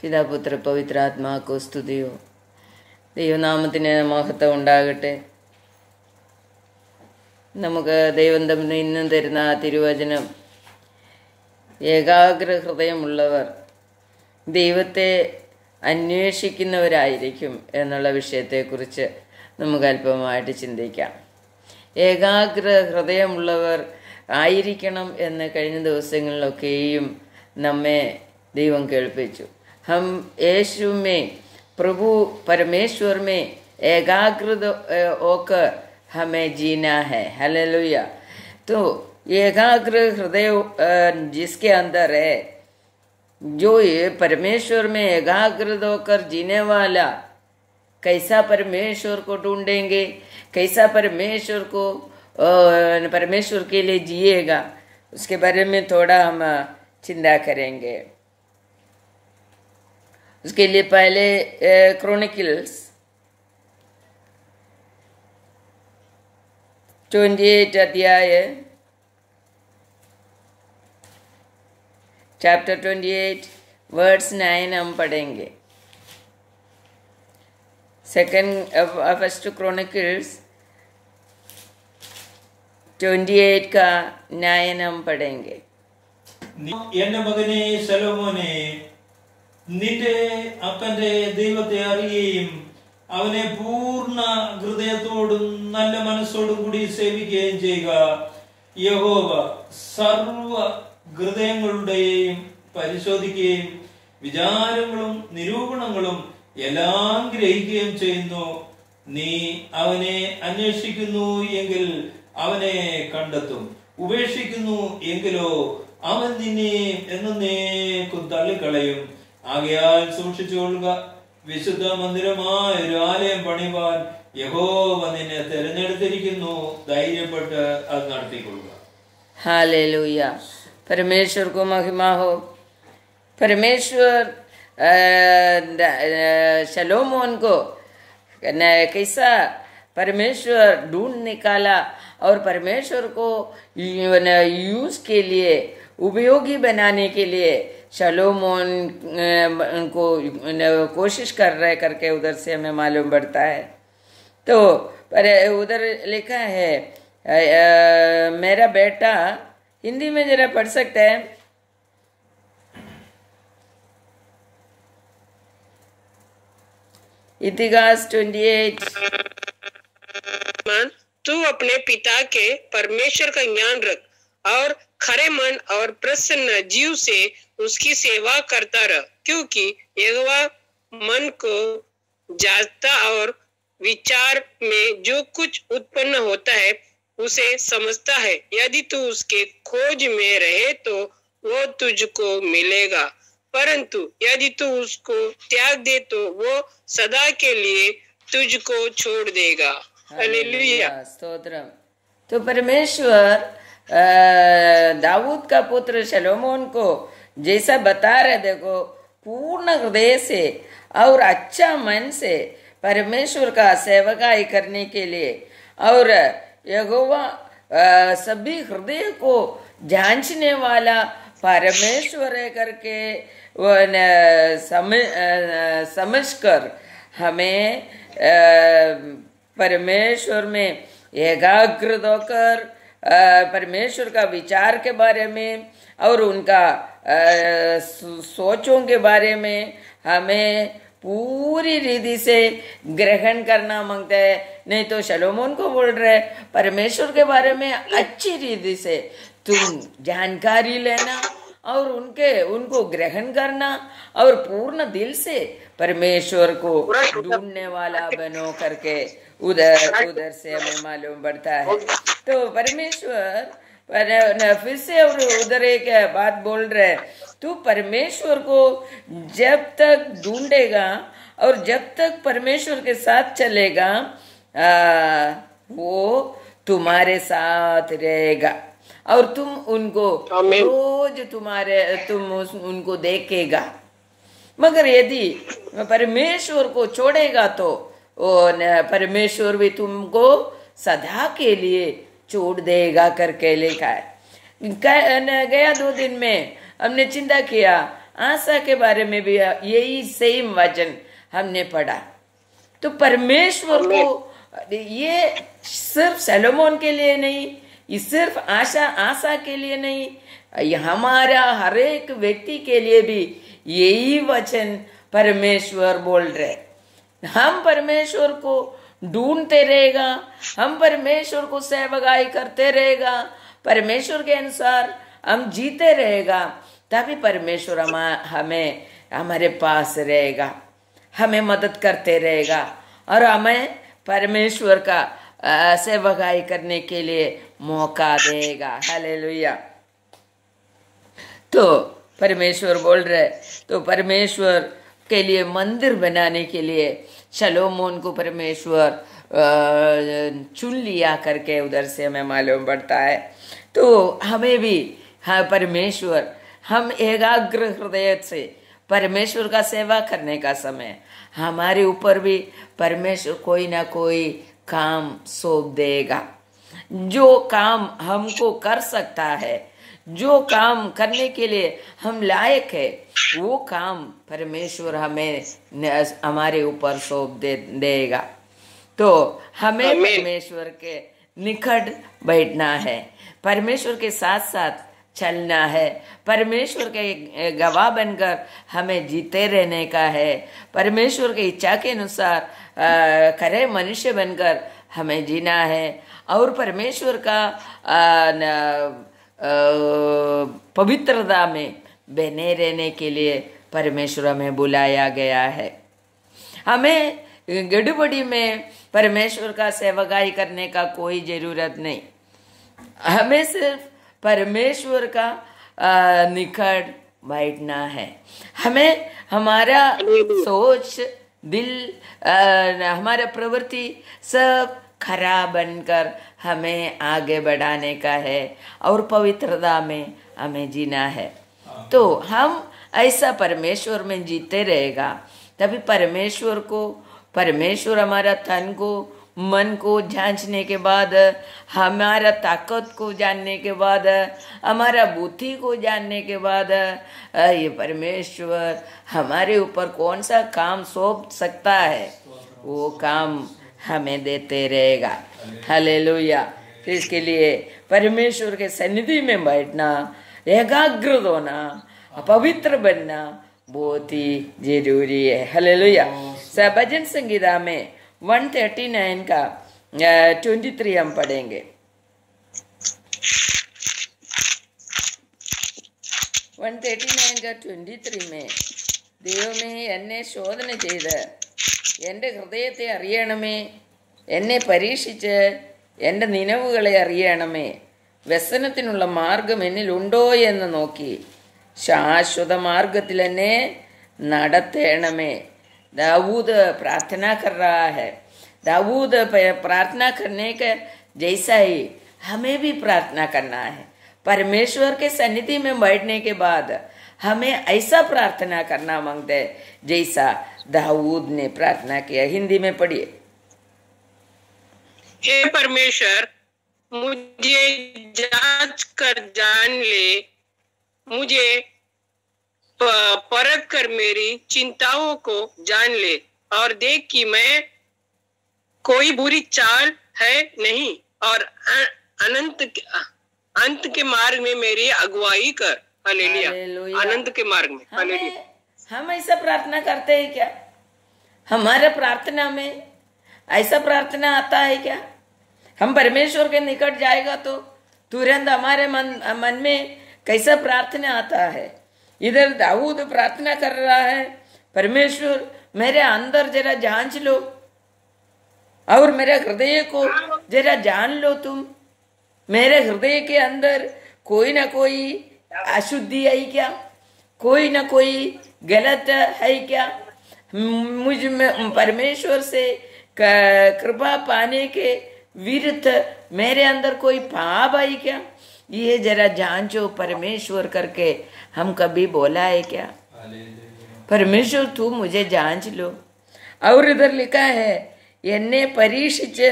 പിതാപുത്ര പവിത്രാത്മാക്കോ സ്തുതിയോ. ദൈവനാമത്തിന് മഹത്വം ഉണ്ടാകട്ടെ. നമുക്ക് ദൈവം തമ്മിൽ ഇന്നും തരുന്ന തിരുവചനം, ഏകാഗ്ര ഹൃദയമുള്ളവർ ദൈവത്തെ അന്വേഷിക്കുന്നവരായിരിക്കും എന്നുള്ള വിഷയത്തെക്കുറിച്ച് നമുക്ക് അല്പമായിട്ട് ചിന്തിക്കാം. ഏകാഗ്ര ഹൃദയമുള്ളവർ ആയിരിക്കണം എന്ന് കഴിഞ്ഞ ദിവസങ്ങളിലൊക്കെയും നമ്മെ ദൈവം കേൾപ്പിച്ചു. हम यीशु में, प्रभु परमेश्वर में एकाग्र होकर हमें जीना है. हालेलुया. तो एकाग्र हृदय जिसके अंदर है, जो ये परमेश्वर में एकाग्र होकर जीने वाला कैसा परमेश्वर को ढूंढेंगे, कैसा परमेश्वर को परमेश्वर के लिए जिएगा, उसके बारे में थोड़ा हम चिंता करेंगे. उसके लिए पहले क्रॉनिकल्स 28 अध्याय चैप्टर 28 वर्ड्स 9 हम पढ़ेंगे. फर्स्ट क्रॉनिकल्स 28 का 9 हम पढ़ेंगे. എന്റെ മകനെ ശലോമോനെ, നിന്റെ അപ്പന്റെ ദൈവത്തെ അറിയുകയും അവനെ പൂർണ്ണ ഹൃദയത്തോടും നല്ല മനസ്സോടും കൂടി സേവിക്കുകയും ചെയ്യുക. യഹോവ സർവ ഹൃദയങ്ങളുടെയും പരിശോധിക്കുകയും വിചാരങ്ങളും നിരൂപണങ്ങളും എല്ലാം ഗ്രഹിക്കുകയും ചെയ്യുന്നു. നീ അവനെ അന്വേഷിക്കുന്നു എങ്കിൽ അവനെ കണ്ടെത്തും, ഉപേക്ഷിക്കുന്നു എങ്കിലോ അവൻ നിന്നെ എന്നേക്കും തള്ളിക്കളയും. ആകയാൽ സൂക്ഷിച്ചുകൊള്ളുക, വിശുദ്ധ മന്ദിരമായ ഒരു ആലയം പണിവാൻ യഹോവ നിന്നെ തെരഞ്ഞെടുത്തിരിക്കുന്നു. ധൈര്യപ്പെട്ട് അത് നടത്തിക്കൊള്ളുക. हालेलुया. परमेश्वर को महिमा हो. परमेश्वर शलोमोन को कैसा परमेश्वर ढूंढ निकाला और परमेश्वर को यूज के लिए, उपयोगी बनाने के लिए शलोमोन को कोशिश कर रहे करके उधर से हमें मालूम पड़ता है. तो पर उधर लिखा है, मेरा बेटा, हिंदी में जरा पढ़ सकते हैं. इतिहास 28. तू अपने पिता के परमेश्वर का ज्ञान रख और खरे मन और प्रसन्न जीव से उसकी सेवा करता रह, क्योंकि यहोवा मन को जांचता और विचार में जो कुछ उत्पन्न होता है उसे समझता है. यदि तू उसके खोज में रहे तो वो तुझको मिलेगा, परंतु यदि तू उसको त्याग दे तो वो सदा के लिए तुझको छोड़ देगा. हालेलुया. स्तोत्रम. तो परमेश्वर दाऊद का पुत्र शलोमोन को जैसा बता रहे, देखो, पूर्ण हृदय से और अच्छा मन से परमेश्वर का सेवकाई करने के लिए, और यहोवा सभी हृदय को जांचने वाला परमेश्वर है करके वो समझकर हमें परमेश्वर में एकाग्र होकर परमेश्वर का विचार के बारे में और उनका सोचों के बारे में हमें पूरी रीति से ग्रहण करना मांगता है. नहीं तो शलोमोन को बोल रहे, परमेश्वर के बारे में अच्छी रीति से तुम जानकारी लेना और उनको ग्रहण करना और पूर्ण दिल से परमेश्वर को ढूंढने वाला बनो करके उधर से हमें मालूम पड़ता है. तो परमेश्वर फिर से और उधर एक बात बोल रहे, तू परमेश्वर को जब तक ढूंढेगा और जब तक परमेश्वर के साथ चलेगा, वो तुम्हारे साथ रहेगा और तुम उनको रोज तुम उनको देखेगा. मगर यदि परमेश्वर को छोड़ेगा तो परमेश्वर भी तुमको सदा के लिए छोड़ देगा करके लिखा है. गया 2 दिन में हमने चिंता किया आशा के बारे में भी यही सेम वचन हमने पढ़ा। तो परमेश्वर को ये सिर्फ सलोमोन के लिए नहीं, ये सिर्फ आशा के लिए नहीं, हमारा हर एक व्यक्ति के लिए भी यही वचन परमेश्वर बोल रहे। हम परमेश्वर को ढूंढते रहेगा, हम परमेश्वर को सेवकाई करते रहेगा, परमेश्वर के अनुसार हम जीते रहेगा, तभी परमेश्वर हमें हमारे पास रहेगा, हमें मदद करते रहेगा और हमें परमेश्वर का सेवकाई करने के लिए मौका देगा। हालेलुया। तो परमेश्वर बोल रहे, तो परमेश्वर के लिए मंदिर बनाने के लिए शलोमोन को परमेश्वर चुन लिया करके उधर से हमें मालूम पड़ता है। तो हमें भी हाँ परमेश्वर, हम एकाग्र हृदय से परमेश्वर का सेवा करने का समय हमारे ऊपर भी परमेश्वर कोई ना कोई काम सौंप देगा। जो काम हमको कर सकता है, जो काम करने के लिए हम लायक है, वो काम परमेश्वर हमें हमारे ऊपर सौंप देगा। तो हमें परमेश्वर के निकट बैठना है, परमेश्वर के साथ साथ चलना है, परमेश्वर के गवाह बनकर हमें जीते रहने का है, परमेश्वर की इच्छा के अनुसार खरे मनुष्य बनकर हमें जीना है और परमेश्वर का पवित्रता में बने रहने के लिए परमेश्वर हमें बुलाया गया है। हमें गड़बड़ी में परमेश्वर का सेवकाई करने का कोई जरूरत नहीं, हमें सिर्फ परमेश्वर का निकट बैठना है। हमें हमारा सोच, दिल, हमारा प्रवृत्ति सब खरा बनकर हमें आगे बढ़ाने का है और पवित्रता में हमें जीना है। तो हम ऐसा परमेश्वर में जीते रहेगा, तभी परमेश्वर हमारा तन को, मन को जांचने के बाद, हमारा ताकत को जानने के बाद, हमारा बुद्धि को जानने के बाद, ये परमेश्वर हमारे ऊपर कौन सा काम सौंप सकता है, वो काम हमें देते रहेगा। हालेलुया। तो इसके लिए परमेश्वर के सन्निधि में बैठना, एकाग्र होना, पवित्र बनना बहुत ही जरूरी है। हालेलुया। भजन संगीता में 139 का 23 हम पढ़ेंगे। 139 का 23 में, ദൈവമേ എന്നെ ശോധന ചെയ്ത് എൻ്റെ ഹൃദയത്തെ അറിയണമേ, എന്നെ പരീക്ഷിച്ച് എൻ്റെ നിലവുകളെ അറിയണമേ, വ്യസനത്തിനുള്ള മാർഗം എന്നിലുണ്ടോ എന്ന് നോക്കി शाश्वत मार्गത്തിൽ എന്നെ നടത്തേണമേ। दाऊद प्रार्थना कर रहा है। दाऊद प्रार्थना करने के जैसा ही हमें भी प्रार्थना करना है। परमेश्वर के सन्निधि में बैठने के बाद हमें ऐसा प्रार्थना करना मांगते हैं जैसा दाऊद ने प्रार्थना किया। हिंदी में पढ़िए। हे परमेश्वर, मुझे जांच कर जान ले, मुझे परख कर मेरी चिंताओं को जान ले और देख कि मैं कोई बुरी चाल है नहीं, और अंत के मार्ग में मेरी अगुवाई कर। हालेलुया। अनंत के मार्ग में। हालेलुया। हम ऐसा प्रार्थना करते हैं क्या? हमारे प्रार्थना में ऐसा प्रार्थना आता है क्या? हम परमेश्वर के निकट जाएगा तो तुरंत हमारे मन में कैसा प्रार्थना आता है? इधर दाऊद प्रार्थना कर रहा है, परमेश्वर मेरे अंदर जरा जांच लो और मेरे हृदय को जरा जान लो। तुम मेरे हृदय के अंदर कोई ना कोई अशुद्धि है क्या? कोई ना कोई गलत है क्या? मुझ में परमेश्वर से कृपा पाने के विरुद्ध मेरे अंदर कोई पाप है क्या? ये जरा जांचो परमेश्वर करके हम कभी बोला है क्या? परमेश्वर तू मुझे जांच लो। और इधर लिखा है, എന്നെ പരീക്ഷിച്ച്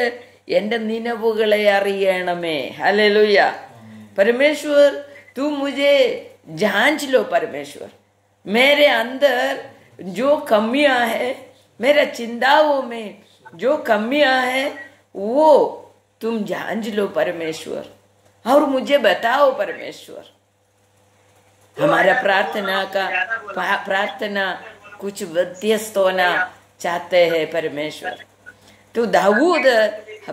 എൻ്റെ നിലവുകളെ അറിയണമേ। हालेलुया। परमेश्वर तू मुझे जांच लो। परमेश्वर मेरे अंदर जो कमियां है, मेरे चिंताओं में जो कमियां है, वो तुम जांच लो परमेश्वर, और मुझे बताओ परमेश्वर। हमारा प्रार्थना कुछ व्यत्यस्त होना चाहते हैं परमेश्वर। तो दाऊद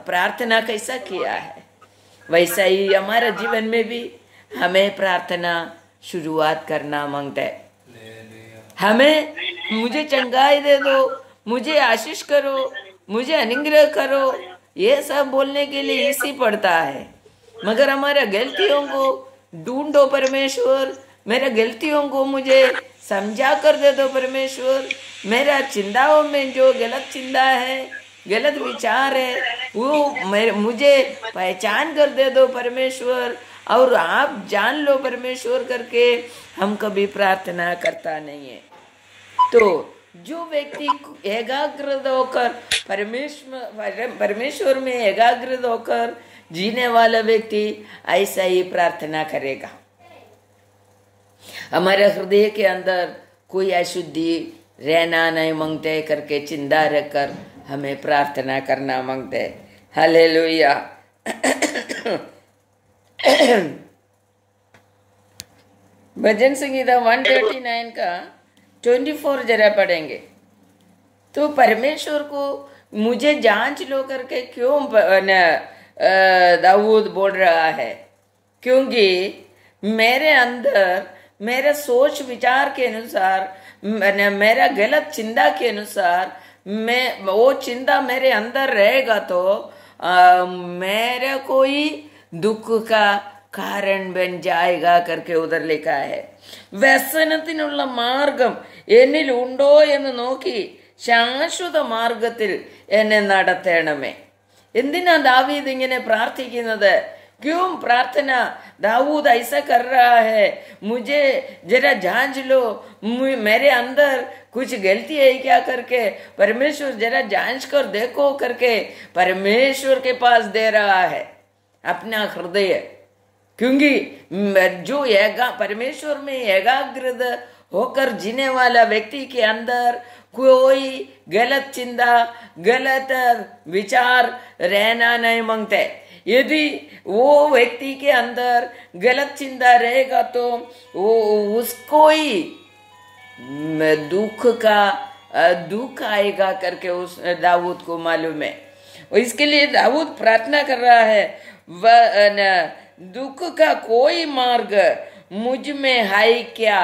प्रार्थना कैसा किया है, वैसा ही हमारे जीवन में भी हमें प्रार्थना शुरुआत करना मांगता है। हमें मुझे चंगाई दे दो, मुझे आशीष करो, मुझे अनुग्रह करो, ये सब बोलने के लिए इसी पड़ता है। मगर हमारे गलतियों को ढूंढो परमेश्वर, मेरे गलतियों को मुझे समझा कर दे दो परमेश्वर। मेरा चिंताओं में जो गलत चिंता है, गलत विचार है, वो मुझे पहचान कर दे दो परमेश्वर, और आप जान लो परमेश्वर करके हम कभी प्रार्थना करता नहीं है। तो जो व्यक्ति एकाग्र होकर परमेश्वर में एकाग्र होकर जीने वाला व्यक्ति ऐसा ही प्रार्थना करेगा। हमारे हृदय के अंदर कोई अशुद्धि रहना नहीं मांगते करके चिंता रखकर हमें प्रार्थना करना मांगते। हालेलुया। भजन संगीता 139 का 24 जरा पढ़ेंगे। तो परमेश्वर को मुझे जांच लो करके क्यों दाऊद बोल रहा है? क्योंकि मेरे अंदर, मेरे सोच विचार के अनुसार, मेरा गलत चिंता के अनुसार वो चिंता मेरे अंदर रहेगा तो मेरे कोई दुख का कारण बन जाएगा करके उधर लिखा है। വ്യസനത്തിനുള്ള മാർഗം എന്നിൽ ഉണ്ടോ എന്ന് നോക്കി ശാശ്വത മാർഗത്തിൽ എന്നെ നടത്തണമേ. എന്തിനാ ദാവീദ് ഇങ്ങനെ പ്രാർത്ഥിക്കുന്നത്? क्यों प्रार्थना दाऊद ऐसा कर रहा है? मुझे जरा जांच लो, मेरे अंदर कुछ गलती है क्या करके परमेश्वर जरा जांच कर देखो करके परमेश्वर के पास दे रहा है अपना हृदय। क्योंकि जो परमेश्वर में एकाग्रत होकर जीने वाला व्यक्ति के अंदर कोई गलत चिंता, गलत विचार रहना नहीं मांगते। यदि वो व्यक्ति के अंदर गलत चिंता रहेगा तो वो उसको ही दुख आएगा करके उस दाऊद को मालूम है। इसके लिए दाऊद प्रार्थना कर रहा है, दुख का कोई मार्ग मुझ में है क्या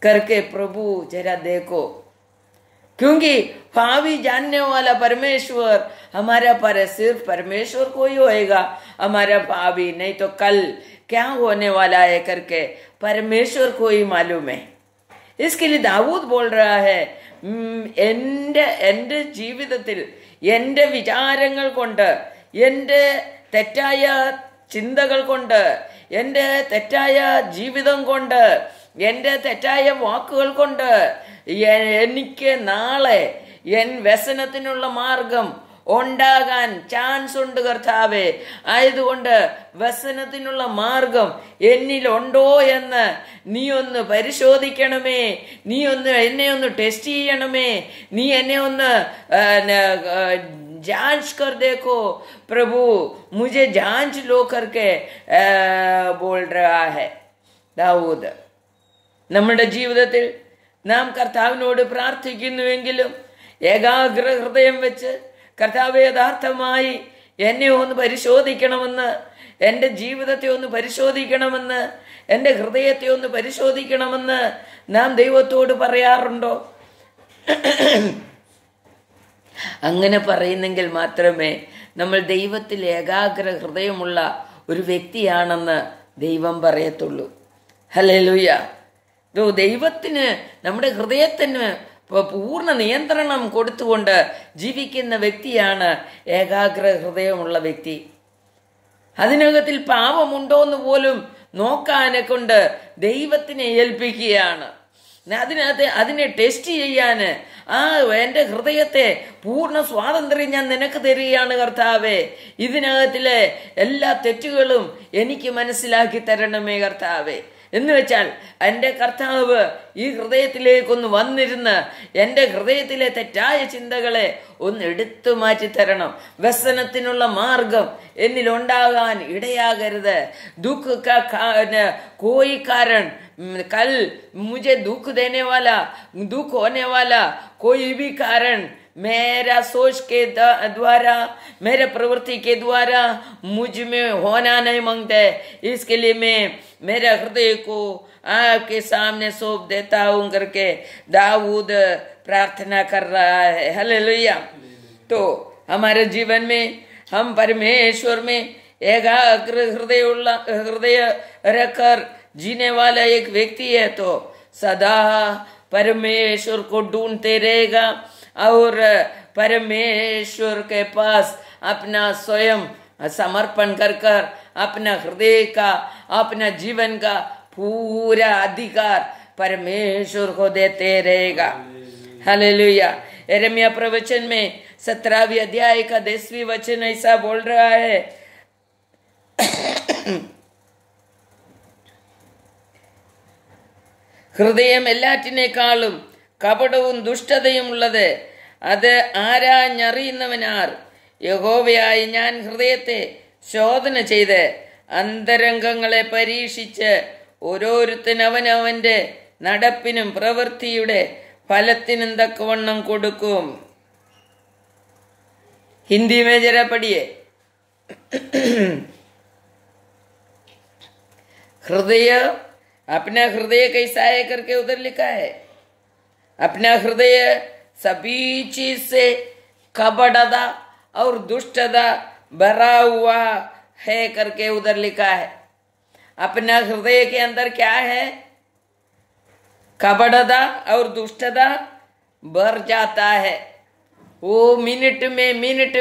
करके प्रभु जरा देखो। क्योंकि भावी जानने वाला परमेश्वर हमारा पर सिर्फ परमेश्वर को ही होएगा, हमारा भावी नहीं तो कल क्या होने वाला है करके परमेश्वर को ही मालूम है। इसके लिए दाऊद बोल रहा है, എന്റെ ജീവിതത്തിൽ എന്റെ വിചാരങ്ങൾ കൊണ്ട്, എന്റെ തെറ്റായ ചിന്തകൾ കൊണ്ട്, എന്റെ തെറ്റായ ജീവിതം കൊണ്ട്, എന്റെ തെറ്റായ വാക്കുകൾ കൊണ്ട് എനിക്ക് നാളെ വ്യസനത്തിനുള്ള മാർഗം ഉണ്ടാകാൻ ചാൻസ് ഉണ്ട് കർത്താവേ. ആയതുകൊണ്ട് വ്യസനത്തിനുള്ള മാർഗം എന്നിലുണ്ടോ എന്ന് നീ ഒന്ന് പരിശോധിക്കണമേ, നീ എന്നെ ഒന്ന് ടെസ്റ്റ് ചെയ്യണമേ, നീ എന്നെ ഒന്ന് जांच कर देखो प्रभु, मुझे जांच लो करके बोल रहा है ദാവൂദ്. നമ്മുടെ ജീവിതത്തിൽ നാം കർത്താവിനോട് പ്രാർത്ഥിക്കുന്നുവെങ്കിലും ഏകാഗ്ര ഹൃദയം വെച്ച് കർത്താവേ യഥാർത്ഥമായി എന്നെ ഒന്ന് പരിശോധിക്കണമെന്ന്, എൻ്റെ ജീവിതത്തെ ഒന്ന് പരിശോധിക്കണമെന്ന്, എൻ്റെ ഹൃദയത്തെ ഒന്ന് പരിശോധിക്കണമെന്ന് നാം ദൈവത്തോട് പറയാറുണ്ടോ? അങ്ങനെ പറയുന്നെങ്കിൽ മാത്രമേ നമ്മൾ ദൈവത്തിൽ ഏകാഗ്ര ഹൃദയമുള്ള ഒരു വ്യക്തിയാണെന്ന് ദൈവം പറയത്തുള്ളൂ. ഹല്ലേലൂയ. ദൈവത്തിന് നമ്മുടെ ഹൃദയത്തിന് പൂർണ്ണ നിയന്ത്രണം കൊടുത്തുകൊണ്ട് ജീവിക്കുന്ന വ്യക്തിയാണ് ഏകാഗ്ര ഹൃദയമുള്ള വ്യക്തി. അതിനകത്തിൽ പാപമുണ്ടോന്ന് പോലും നോക്കാനെ കൊണ്ട് ദൈവത്തിനെ ഏൽപ്പിക്കുകയാണ്. അതിനെ ടെസ്റ്റ് ചെയ്യാന് എന്റെ ഹൃദയത്തെ പൂർണ്ണ സ്വാതന്ത്ര്യം ഞാൻ നിനക്ക് തരികയാണ് കർത്താവേ. ഇതിനകത്തിലെ എല്ലാ തെറ്റുകളും എനിക്ക് മനസ്സിലാക്കി തരണമേ കർത്താവേ. എന്ന് വെച്ചാൽ എൻ്റെ കർത്താവ് ഈ ഹൃദയത്തിലേക്കൊന്ന് വന്നിരുന്ന് എൻ്റെ ഹൃദയത്തിലെ തെറ്റായ ചിന്തകളെ ഒന്ന് എടുത്തു മാറ്റി തരണം. വ്യസനത്തിനുള്ള മാർഗം എന്നിലുണ്ടാകാൻ ഇടയാകരുത്. ദുഃഖ कोई कारण कल मुझे दुख देने वाला, दुख होने वाला कोई भी कारण मेरा सोच के द्वारा, मेरे प्रवृत्ति के द्वारा मुझ में होना नहीं मांगते. इसके लिए मैं मेरे हृदय को आपके सामने सौंप देता हूँ करके दाऊद प्रार्थना कर रहा है. हालेलुया. तो हमारे जीवन में हम परमेश्वर में एकाग्र हृदय रखकर जीने वाला एक व्यक्ति है तो सदा परमेश्वर को ढूंढते रहेगा और परमेश्वर के पास अपना स्वयं समर्पण कर कर अपना हृदय का, अपना जीवन का पूरा अधिकार परमेश्वर को देते रहेगा. हालेलुया. यिर्मयाह प्रवचन में 17वें अध्याय का 10वें वचन ऐसा बोल रहा है, ഹൃദയം എല്ലാറ്റിനേക്കാളും കപടവും ദുഷ്ടതയും ഉള്ളത്, അത് ആരാഞ്ഞറിയുന്നവനാർ? യഹോവയായ ഞാൻ ഹൃദയത്തെ ശോധന ചെയ്ത് അന്തരംഗങ്ങളെ പരീക്ഷിച്ച് ഓരോരുത്തൻ അവനവന്റെ നടപ്പിനും പ്രവൃത്തിയുടെ ഫലത്തിനും തക്കവണ്ണം കൊടുക്കും. हिंदी में जरा पढ़िए. हृदय, अपना हृदय कैसा है करके उधर लिखा है. अपना हृदय सभी चीज से कपटता और दुष्टता भरा हुआ है करके उधर लिखा है. अपना हृदय के अंदर क्या है? कपटता और दुष्टता भर जाता है. वो मिनट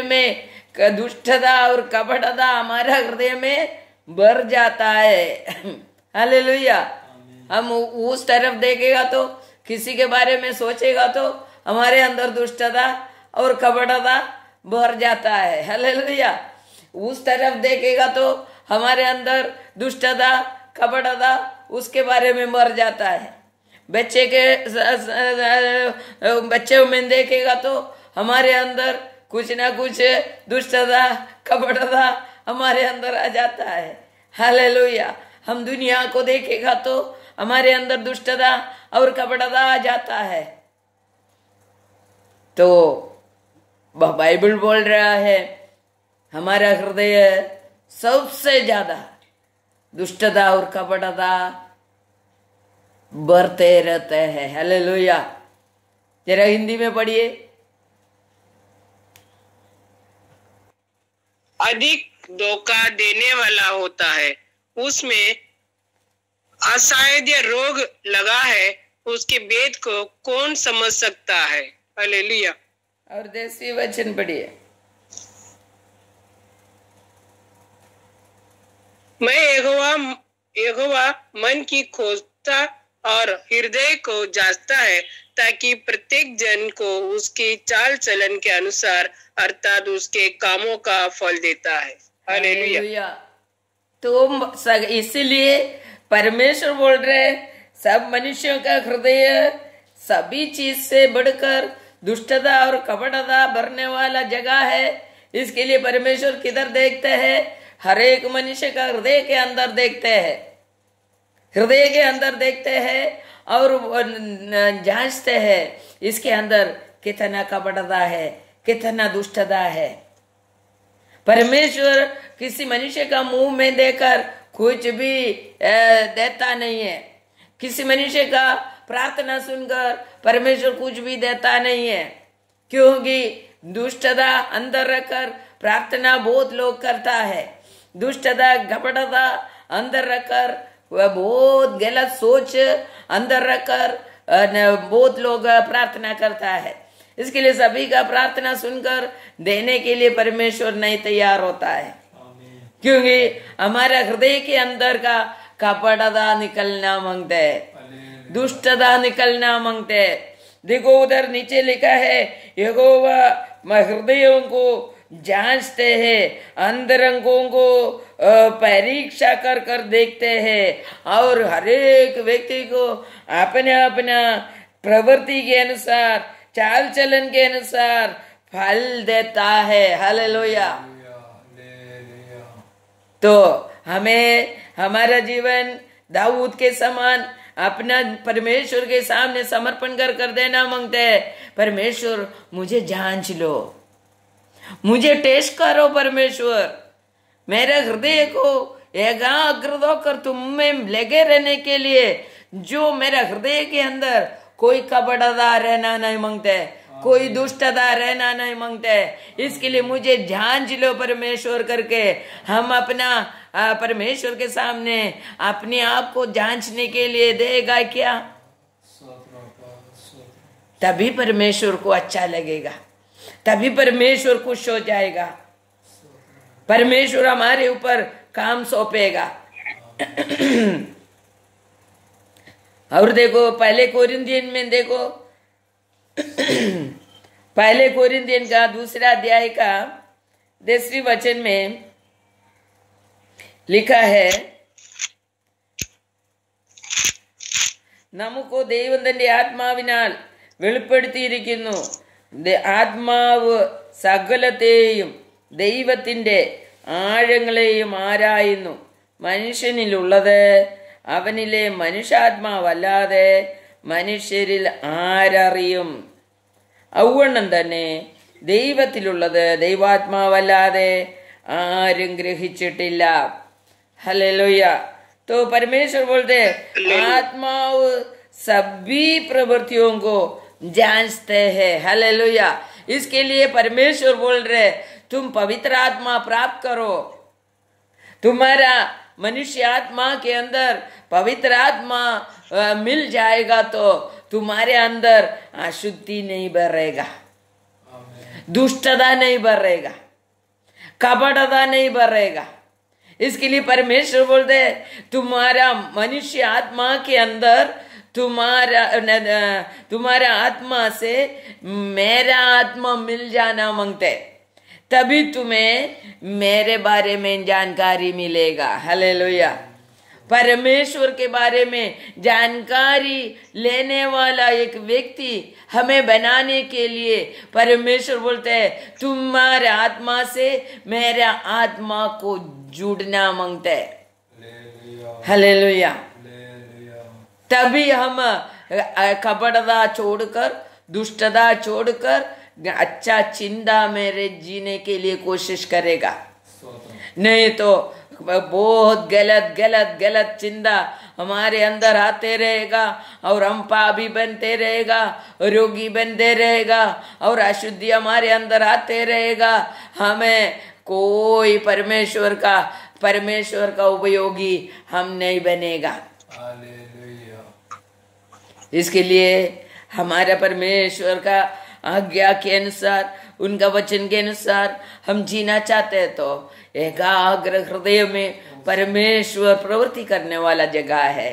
में दुष्टता और कपटता हमारा हृदय में भर जाता है. हालेलुया. हम उस तरफ देखेगा तो, किसी के बारे में सोचेगा तो हमारे अंदर दुष्टता और कपटता भर जाता है. हालेलुया. उस तरफ देखेगा तो हमारे अंदर दुष्टता कपटता उसके बारे में भर जाता है. बच्चे में देखेगा तो हमारे अंदर कुछ ना कुछ दुष्टता कपटता हमारे अंदर आ जाता है. हालेलुया. हम दुनिया को देखेगा तो हमारे अंदर दुष्टता और कपटता आ जाता है. तो बाइबल बोल रहा है हमारा हृदय सबसे ज्यादा दुष्टता और कपटता बढ़ते रहते हैं. हालेलुया. जरा हिंदी में पढ़िए. अधिक धोखा देने वाला होता है, उसमें असाध्य रोग लगा है, उसके भेद को कौन समझ सकता है. हालेलुया. और 10वें वचन पढ़िए. मैं यहोवा मन की खोजता और हृदय को जांचता है, ताकि प्रत्येक जन को उसकी चाल चलन के अनुसार अर्थात उसके कामों का फल देता है. हालेलुया. तो इसलिए परमेश्वर बोल रहे सब मनुष्यों का हृदय सभी चीज से बढ़कर दुष्टता और कपटता भरने वाला जगह है. इसके लिए परमेश्वर किधर देखते हैं? हर एक मनुष्य का हृदय के अंदर देखते हैं. हृदय के अंदर देखते हैं और जांचते हैं इसके अंदर कितना कपटता है, कितना दुष्टता है. परमेश्वर किसी मनुष्य का मुंह में देकर कुछ भी देता नहीं है. किसी मनुष्य का प्रार्थना सुनकर परमेश्वर कुछ भी देता नहीं है, क्योंकि दुष्टता अंदर रखकर प्रार्थना बहुत लोग करता है. दुष्टता कपटता अंदर रखकर वह बहुत गलत सोच अंदर रखकर बहुत लोग प्रार्थना करता है. इसके लिए सभी का प्रार्थना सुनकर देने के लिए परमेश्वर नहीं तैयार होता है, क्योंकि हमारा हृदय के अंदर का कपटता निकलना मांगते है, दुष्टता निकलना मांगते है. देखो उधर नीचे लिखा है यहोवा हृदयों को जांचते हैं, अंतरंगों को परीक्षा कर कर देखते हैं और हर एक व्यक्ति को अपना अपना प्रवृत्ति के अनुसार, चाल चलन के अनुसार फल देता है। हालेलुया। तो हमें हमारा जीवन दाऊद के समान अपना परमेश्वर के सामने समर्पण कर कर देना मांगते हैं। परमेश्वर मुझे जांच लो, मुझे टेस्ट करो परमेश्वर, मेरे हृदय को एकाग्र होकर तुम में लगे रहने के लिए। जो मेरा हृदय के अंदर कोई कपटता रहना नहीं मांगते, कोई दुष्टता रहना नहीं मांगते, इसके लिए मुझे जांच लो परमेश्वर करके हम अपना परमेश्वर के सामने अपने आप को जांचने के लिए देगा क्या? तभी परमेश्वर को अच्छा लगेगा, तभी परमेश्वर खुश हो जाएगा, परमेश्वर हमारे ऊपर काम सौंपेगा। और देखो पहले कोरिन्थियन में देखो, पहले कोरिन्थियन का 2 अध्याय का 10वें वचन में लिखा है, നമുക്ക് ദൈവത്തിന്റെ ആത്മാവിനാൽ വെളിപ്പെടുത്തിയിരിക്കുന്നു. ആത്മാവ് സകലത്തെയും ദൈവത്തിന്റെ ആഴങ്ങളെയും ആരായുന്നു. മനുഷ്യനിലുള്ളത് അവനിലെ മനുഷ്യാത്മാവല്ലാതെ മനുഷ്യരിൽ ആരറിയും. ഔവണ്ണം തന്നെ ദൈവത്തിലുള്ളത് ദൈവാത്മാവല്ലാതെ ആരും ഗ്രഹിച്ചിട്ടില്ല. हालेलुया। तो परमेश्वर बोलते आत्माव सभी प्रवृत्तियों को जांचते हैं। हालेलुया। इसके लिए परमेश्वर बोल रहे तुम पवित्र आत्मा प्राप्त करो। तुम्हारा मनुष्य आत्मा के अंदर पवित्र आत्मा मिल जाएगा तो तुम्हारे अंदर अशुद्धि नहीं बढ़ेगा, दुष्टता नहीं बढ़ेगा, कपटता नहीं बढ़ेगा। इसके लिए परमेश्वर बोलते तुम्हारा मनुष्य आत्मा के अंदर तुम्हारा आत्मा से मेरा आत्मा मिल जाना मांगते, तभी तुम्हें मेरे बारे में जानकारी मिलेगा। हालेलुया। परमेश्वर के बारे में जानकारी लेने वाला एक व्यक्ति हमें बनाने के लिए परमेश्वर बोलते हैं तुम्हारे आत्मा से मेरा आत्मा को जुड़ना मांगते हैं। हालेलुया। तभी हम कपटता छोड़कर, दुष्टता छोड़कर अच्छा चिंता मेरे जीने के लिए कोशिश करेगा। नहीं तो बहुत गलत गलत गलत चिंता हमारे अंदर आते रहेगा और हम पापी बनते रहेगा, रोगी बनते रहेगा और अशुद्धि हमारे अंदर आते रहेगा। हमें कोई परमेश्वर का उपयोगी हम नहीं बनेगा। इसके लिए हमारा परमेश्वर का आज्ञा के अनुसार, उनका वचन के अनुसार हम जीना चाहते हैं तो एकाग्र हृदय में परमेश्वर प्रवृत्ति करने वाला जगह है।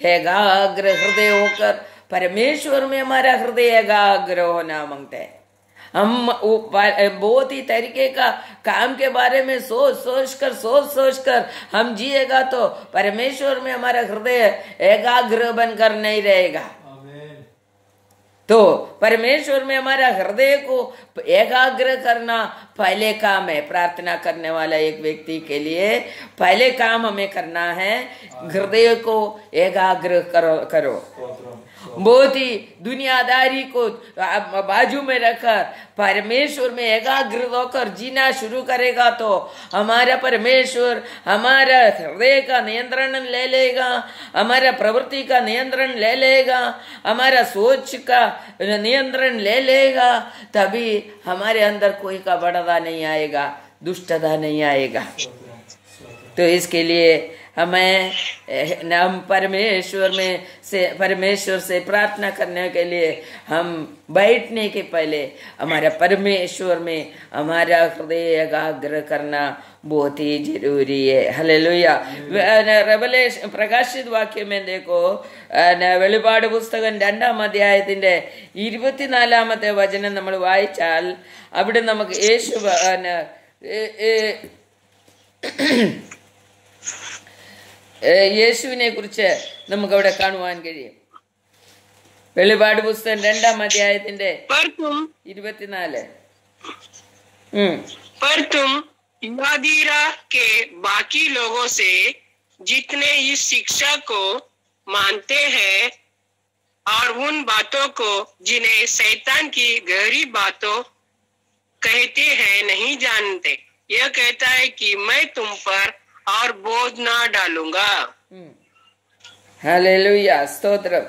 एकाग्र हृदय होकर परमेश्वर में हमारा हृदय एकाग्र होना मांगते हैं। हम बहुत ही तरीके का काम के बारे में सोच कर हम जिएगा तो परमेश्वर में हमारा हृदय एकाग्र बनकर नहीं रहेगा। तो परमेश्वर में हमारा हृदय को एकाग्र करना पहले काम है। प्रार्थना करने वाला एक व्यक्ति के लिए पहले काम हमें करना है, हृदय को एकाग्र करो। बहुत ही दुनियादारी को बाजू में रखकर परमेश्वर में एकाग्र होकर जीना शुरू करेगा तो हमारा परमेश्वर हमारा हृदय का नियंत्रण ले लेगा, हमारा प्रवृत्ति का नियंत्रण ले लेगा, हमारा सोच का नियंत्रण ले लेगा। तभी हमारे अंदर कोई कपटता नहीं आएगा, दुष्टता नहीं आएगा। तो इसके लिए हमें हम परमेश्वर से प्रार्थना करने के लिए हम बैठने के पहले हमारा परमेश्वर में हमारा हृदय एकाग्र करना बहुत ही जरूरी है। हालेलुया। रेवलेशन प्रकाशित वाक्य में देखो, വെളിപാട് പുസ്തകം 2-ാം അധ്യായത്തിന്റെ 24-ാമത്തെ വചനം നമ്മൾ വായിച്ചാൽ അവിടെ നമുക്ക് യേശുവിനെ കുറിച്ച് നമുക്ക് അവിടെ കാണുവാൻ കഴിയും. വെളിപാട് പുസ്തകം 2-ാം അധ്യായത്തിന്റെ 24. पर तुम युवादीरा के बाकी लोगों से जितने इस शिक्षा को मानते हैं और उन बातों को जिन्हें शैतान की गहरी बातों कहते हैं नहीं जानते। यह कहता है कि मैं तुम पर और बोझ ना डालूंगा। हालेलुया, स्तोत्रम।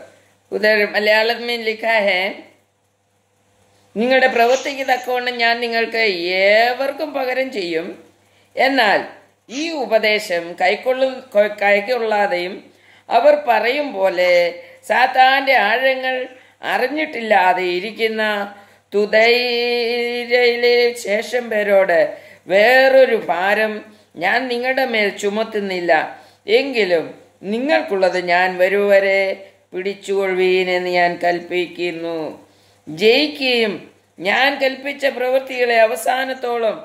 उधर मलयालम में लिखा है, നിങ്ങളുടെ പ്രവൃത്തിക്ക് തക്കവണ്ണം ഞാൻ നിങ്ങൾക്ക് ഏവർക്കും പകരം ചെയ്യും. എന്നാൽ ഈ ഉപദേശം കൈക്കൊള്ളാതെയും അവർ പറയും പോലെ സാത്താന്റെ ആഴങ്ങൾ അറിഞ്ഞിട്ടില്ലാതെ ഇരിക്കുന്ന തുദൈരയിലെ ശേഷം പേരോട് വേറൊരു ഭാരം ഞാൻ നിങ്ങളുടെ മേൽ ചുമത്തുന്നില്ല. എങ്കിലും നിങ്ങൾക്കുള്ളത് ഞാൻ വരുവരെ പിടിച്ചുകൊള്ളുവീൻ എന്ന് ഞാൻ കൽപ്പിക്കുന്നു. ജയിക്കുകയും ഞാൻ കൽപ്പിച്ച പ്രവൃത്തികളെ അവസാനത്തോളം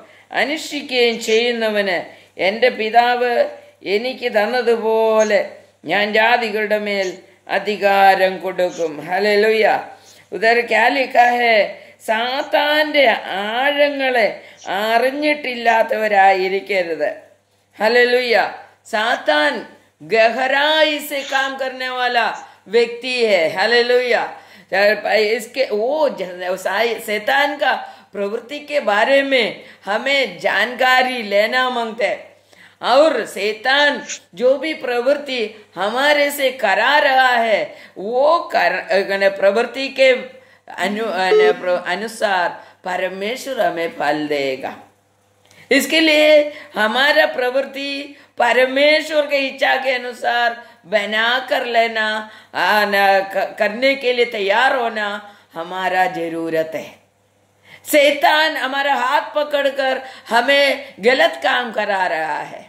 അനുഷ്ഠിക്കുകയും ചെയ്യുന്നവന് എൻ്റെ പിതാവ് എനിക്ക് തന്നതുപോലെ ഞാൻ ജാതികളുടെ മേൽ അധികാരം കൊടുക്കും. ഹല്ലേലൂയ. ഉദർ ക്യാ ലിഖാ ഹൈ, സാത്താന്റെ ആഴങ്ങളെ അറിഞ്ഞിട്ടില്ലാത്തവരായിരിക്കരുത്. ഹല്ലേലൂയ. സാത്താൻ गहराई से काम करने वाला व्यक्ति है. हालेलुया. इसके वो शैतान का प्रवृत्ति के बारे में हमें जानकारी लेना मांगते हैं. और शैतान जो भी प्रवृत्ति हमारे से करा रहा है वो प्रवृत्ति के अनुसार परमेश्वर हमें फल देगा. इसके लिए हमारा प्रवृत्ति परमेश्वर के इच्छा के अनुसार बना कर लेना, करने के लिए तैयार होना हमारा जरूरत है. शैतान हमारा हाथ पकड़कर हमें गलत काम करा रहा है,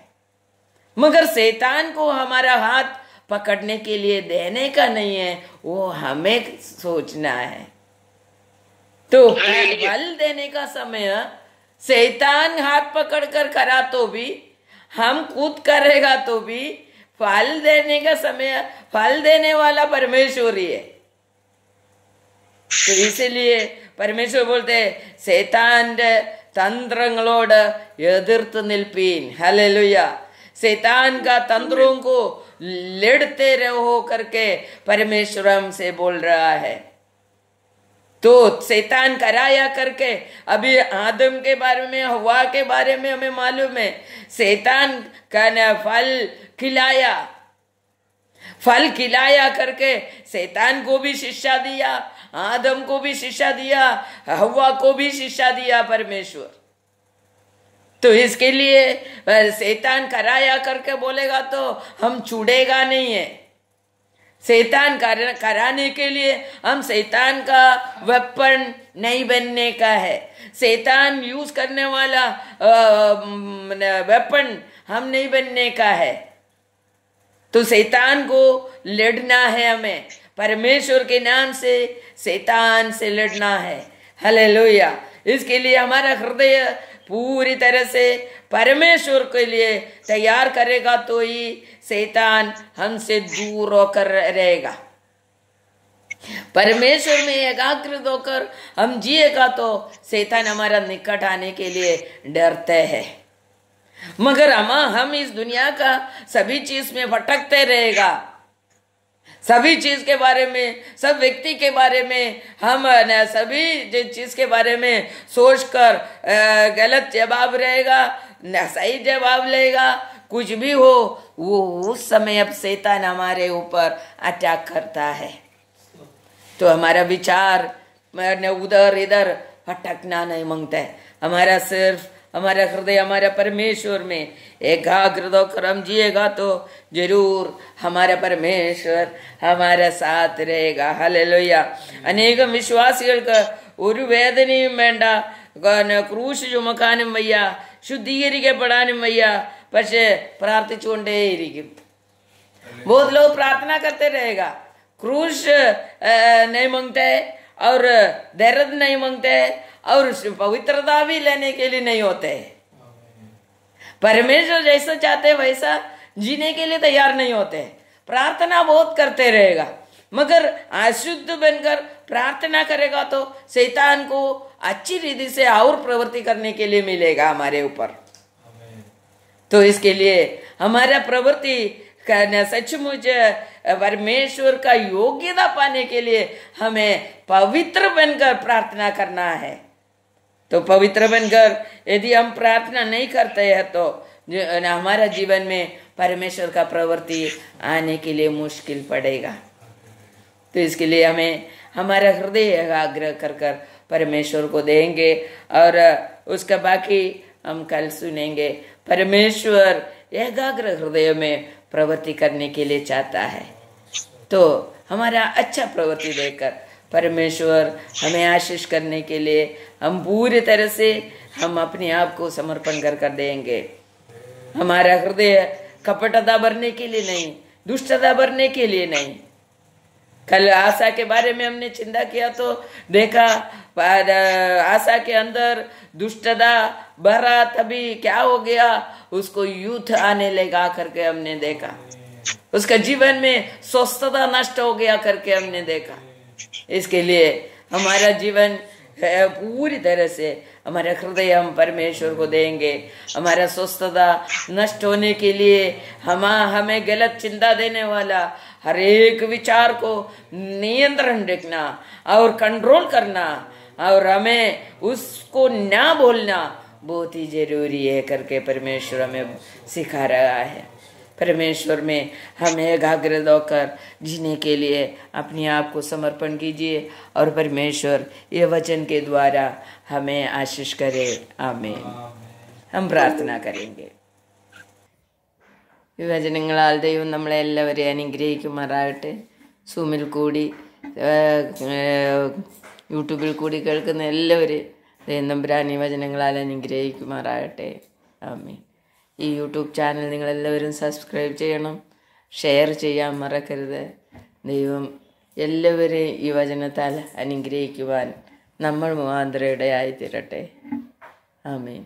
मगर शैतान को हमारा हाथ पकड़ने के लिए देने का नहीं है, वो हमें सोचना है. तो फल देने का समय शैतान हाथ पकड़कर करा तो भी, हम खुद करेगा तो भी, फल देने का समय फल देने वाला परमेश्वर ही है. तो इसलिए परमेश्वर बोलते शैतान तंत्रങ്ങളോട് എതിർത്ത് നിൽപ്പീൻ. हालेलुया. शैतान का तंत्रों को लड़ते रहो करके परमेश्वर हमसे बोल रहा है. तो शैतान कराया करके, अभी आदम के बारे में, हवा के बारे में हमें मालूम है. शैतान का फल खिलाया करके शैतान को भी शिक्षा दिया, आदम को भी शिक्षा दिया, हवा को भी शिक्षा दिया परमेश्वर. तो इसके लिए शैतान कराया करके बोलेगा तो हम छूटेगा नहीं है. शैतान कराने के लिए हम शैतान का वेपन नहीं बनने का है. शैतान यूज करने वाला वेपन हम नहीं बनने का है. तो शैतान को लड़ना है हमें. परमेश्वर के नाम से शैतान से लड़ना है. हालेलुया. इसके लिए हमारा हृदय पूरी तरह से परमेश्वर के लिए तैयार करेगा तो ही शैतान हमसे दूर होकर रहेगा. परमेश्वर में एकाग्रित होकर हम जिएगा तो शैतान हमारा निकट आने के लिए डरते हैं. मगर हम इस दुनिया का सभी चीज में भटकते रहेगा. सभी चीज के बारे में, सब व्यक्ति के बारे में हम सभी चीज के बारे में सोचकर गलत जवाब रहेगा, सही जवाब लेगा, कुछ भी हो वो उस समय अब शैतान हमारे ऊपर अटैक करता है. तो हमारा विचार उधर इधर भटकना नहीं मांगता है. हमारा सिर्फ हमारा हृदय हमारा परमेश्वर में एकाग्रत होकर हम जिएगा तो जरूर हमारा परमेश्वर हमारा साथ रहेगा. ഹല്ലേലൂയ. അനേകം വിശ്വാസികൾക്ക് ഒരു വേദനയും വേണ്ട, ക്രൂശ് ചുമക്കാനും വയ്യ, ശുദ്ധീകരിക്കപ്പെടാനും വയ്യ, പക്ഷെ പ്രാർത്ഥിച്ചുകൊണ്ടേയിരിക്കും. बहुत लोग प्रार्थना करते रहेगा, क्रूश नहीं मांगते और दर्द नहीं मांगते और पवित्रता भी लेने के लिए नहीं होते. परमेश्वर जैसा चाहते वैसा जीने के लिए तैयार नहीं होते. प्रार्थना बहुत करते रहेगा, मगर अशुद्ध बनकर प्रार्थना करेगा तो शैतान को अच्छी रीति से और प्रवृत्ति करने के लिए मिलेगा हमारे ऊपर. तो इसके लिए हमारा प्रवृत्ति करना सचमुच परमेश्वर का योग्यता पाने के लिए हमें पवित्र बनकर प्रार्थना करना है. तो पवित्र बनकर यदि हम प्रार्थना नहीं करते हैं तो हमारा जीवन में परमेश्वर का प्रवृत्ति आने के लिए मुश्किल पड़ेगा. तो इसके लिए हमें हमारा हृदय एकाग्र कर कर परमेश्वर को देंगे और उसका बाकी हम कल सुनेंगे. परमेश्वर एकाग्र हृदय में प्रवृत्ति करने के लिए चाहता है. तो हमारा अच्छा प्रवृत्ति देकर परमेश्वर हमें आशीष करने के लिए हम पूरी तरह से हम अपने आप को समर्पण कर कर देंगे. हमारा हृदय कपटता भरने के लिए नहीं, दुष्टता भरने के लिए नहीं. कल आशा के बारे में हमने चिंता किया तो देखा आशा के अंदर दुष्टता भरा, तभी क्या हो गया, उसको युद्ध आने लगा करके हमने देखा. उसका जीवन में स्वस्थता नष्ट हो गया करके हमने देखा. इसके लिए हमारा जीवन पूरी तरह से हमारा हृदय हम परमेश्वर को देंगे. हमारा स्वस्थता नष्ट होने के लिए हमें गलत चिंता देने वाला हर एक विचार को नियंत्रण रखना और कंट्रोल करना और हमें उसको ना बोलना बहुत ही जरूरी है करके परमेश्वर हमें सिखा रहा है. परमेश्वर में हमें एकाग्र होकर जीने के लिए अपने आप को समर्पण कीजिए और परमेश्वर ये वचन के द्वारा हमें आशीष करे. आमीन. हम प्रार्थना करेंगे. ഈ വചനങ്ങളാൽ ദൈവം നമ്മളെ എല്ലാവരെയും അനുഗ്രഹിക്കുമാറാകട്ടെ. സൂമിൽ കൂടി യൂട്യൂബിൽ കൂടി കേൾക്കുന്ന എല്ലാവരും ദൈവം തമ്പുരാൻ ഈ വചനങ്ങളാൽ അനുഗ്രഹിക്കുമാറാകട്ടെ. ആമീൻ. ഈ യൂട്യൂബ് ചാനൽ നിങ്ങളെല്ലാവരും സബ്സ്ക്രൈബ് ചെയ്യണം, ഷെയർ ചെയ്യാൻ മറക്കരുത്. ദൈവം എല്ലാവരെയും ഈ വചനത്താൽ അനുഗ്രഹിക്കുവാൻ നമ്മൾ മുഖാന്തരം ഇടയായി തീരട്ടെ. ആമീൻ.